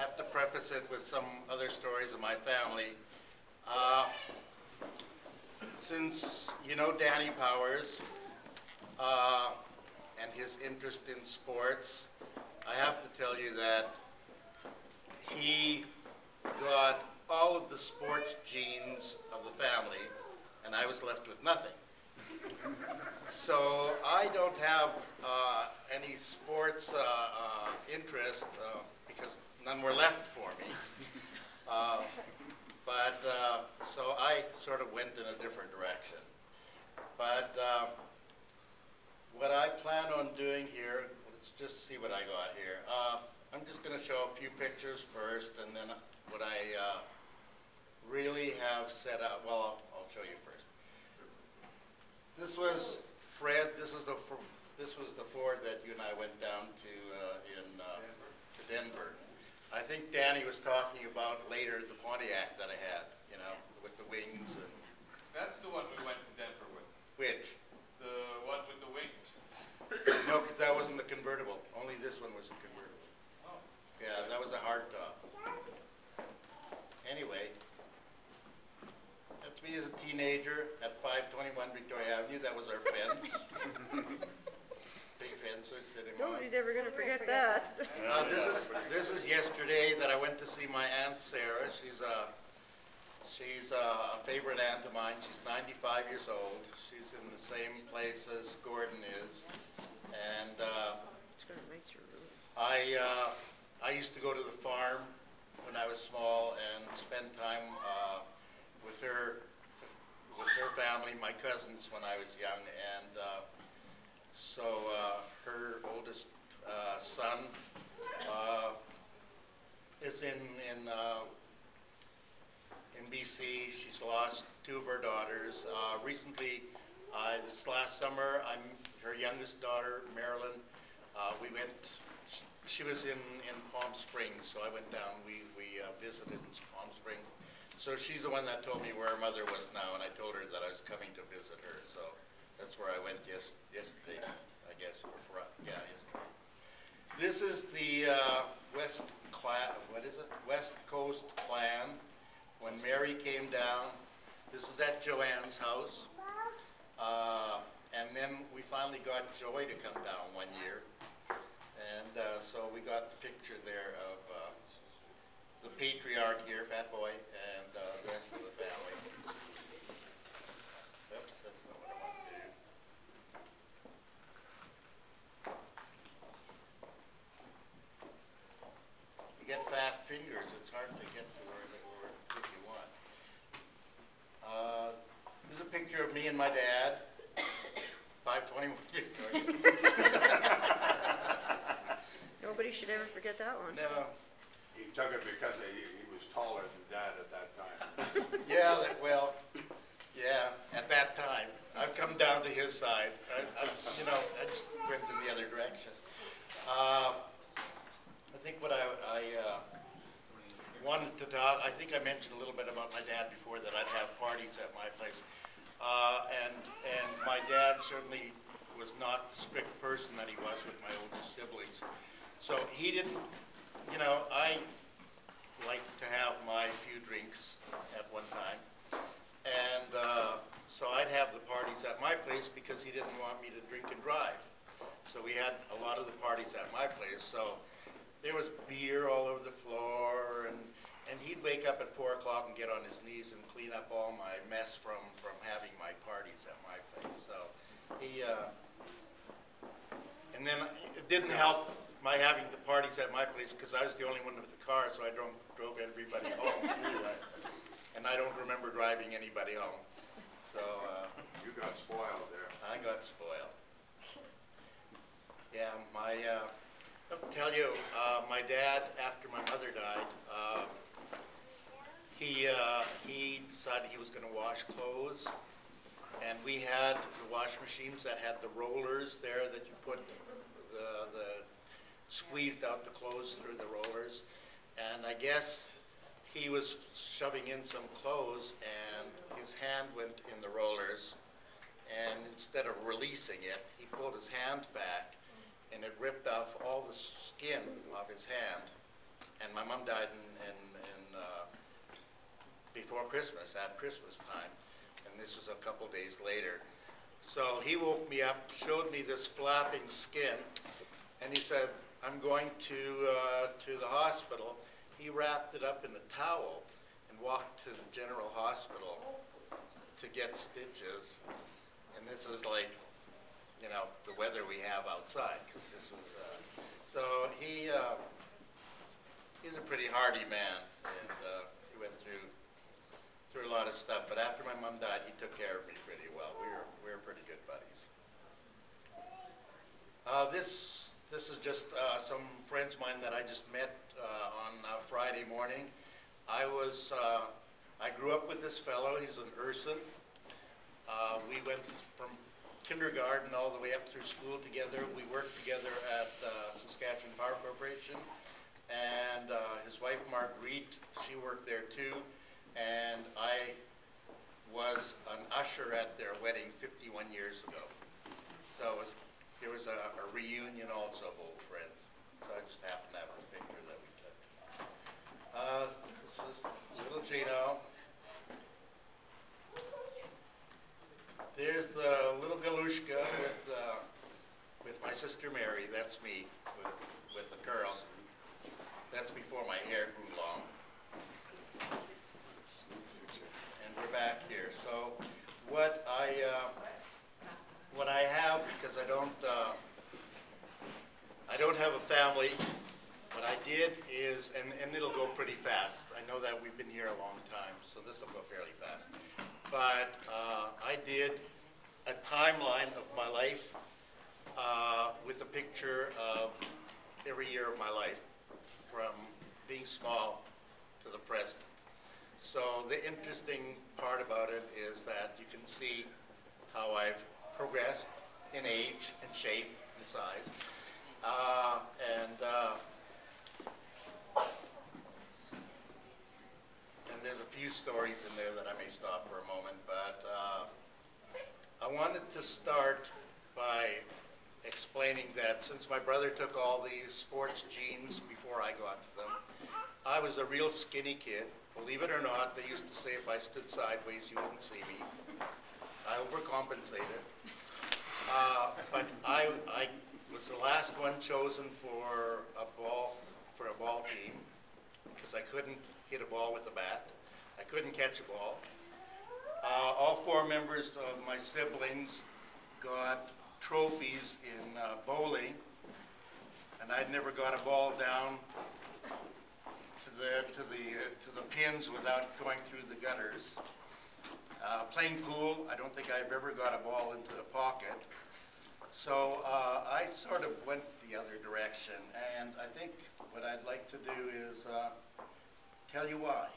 have to preface it with some other stories of my family. Since you know Danny Powers and his interest in sports, I have to tell you that he got all of the sports genes of the family, and I was left with nothing. So I don't have any sports interest because none were left for me. So I sort of went in a different direction. But what I plan on doing here, let's just see what I got here. I'm just going to show a few pictures first, and then what I really have set up. Well, I'll show you first. This was Fred. This was the Ford that you and I went down to to Denver. I think Danny was talking about later the Pontiac that I had, you know, with the wings and. That's the one we went to Denver with. Which? The one with the wings. No, because that wasn't the convertible. Only this one was the convertible. Oh. Yeah, that was a hard top. Anyway, that's me as a teenager at 521 Victoria Avenue. That was our fence. Big fence we're sitting on. Nobody's ever going to forget that. This is yesterday that I went to see my Aunt Sarah. She's a favorite aunt of mine. She's 95 years old. She's in the same place as Gordon is. And It's going to make your room. I used to go to the farm when I was small and spend time with her family, my cousins when I was young, and so her oldest son is in BC. She's lost two of her daughters. Recently, this last summer, her youngest daughter, Marilyn, we went. She was in Palm Springs, so I went down. We visited in Palm Springs. So she's the one that told me where her mother was now, and I told her that I was coming to visit her. So that's where I went yesterday, I guess, or yeah, yesterday. This is the West Coast clan. When Mary came down, this is at Joanne's house. And then we finally got Joy to come down one year. And so we got the picture there of the patriarch here, Fat Boy, and the rest of the family. Oops, that's not what I want to do. You get fat fingers, it's hard to get to where if you want. This is a picture of me and my dad. 521 Victoria. Nobody should ever forget that one. No. He took it because he was taller than Dad at that time. Yeah, at that time. I've come down to his side. I just went in the other direction. I think what I wanted to talk, I think I mentioned a little bit about my dad before, that I'd have parties at my place. And my dad certainly was not the strict person that he was with my older siblings. So he didn't, I liked to have my few drinks at one time. And so I'd have the parties at my place because he didn't want me to drink and drive. So we had a lot of the parties at my place. So there was beer all over the floor, and he'd wake up at 4 o'clock and get on his knees and clean up all my mess from having my parties at my place. So he, and then it didn't help my having the parties at my place because I was the only one with the car, so I drove everybody home. And I don't remember driving anybody home. So You got spoiled there. I got spoiled. Yeah, I'll tell you, my dad, after my mother died, he decided he was going to wash clothes, and we had the wash machines that had the rollers there that you put the squeezed out the clothes through the rollers, and I guess he was shoving in some clothes and his hand went in the rollers, and instead of releasing it, he pulled his hand back and it ripped off all the skin off his hand, and my mom died before Christmas, at Christmas time, and this was a couple days later. So he woke me up, showed me this flapping skin, and he said, I'm going to the hospital. He wrapped it up in a towel and walked to the general hospital to get stitches. And this was like, you know, the weather we have outside, because this was, so he's a pretty hardy man, and he went through a lot of stuff. But after my mom died, he took care of me pretty well. We were pretty good buddies. This is just some friends of mine that I just met on Friday morning. I grew up with this fellow. He's an Urson. We went from kindergarten all the way up through school together. We worked together at Saskatchewan Power Corporation, and his wife Marguerite, she worked there too, and I was an usher at their wedding 51 years ago. So there was a reunion also of old friends. So I just happened to have this picture that we took. This is little Gino. There's the little Galushka with my sister Mary. That's me with the curl. That's before my hair grew long. And we're back here. So what I have, because I don't have a family, what I did is, and it'll go pretty fast. I know that we've been here a long time, so this will go fairly fast. But I did a timeline of my life with a picture of every year of my life, from being small to the present. So the interesting part about it is that you can see how I've progressed in age and shape and size. And there's a few stories in there that I may stop for a moment, but I wanted to start by explaining that since my brother took all the sports genes before I got to them, I was a real skinny kid. Believe it or not, they used to say if I stood sideways, you wouldn't see me. I overcompensated. But I was the last one chosen for a ball team, because I couldn't hit a ball with a bat. I couldn't catch a ball. All four members of my siblings got trophies in bowling, and I'd never got a ball down to the pins without going through the gutters. Playing pool, I don't think I've ever got a ball into the pocket. So I sort of went the other direction, and I think what I'd like to do is tell you why.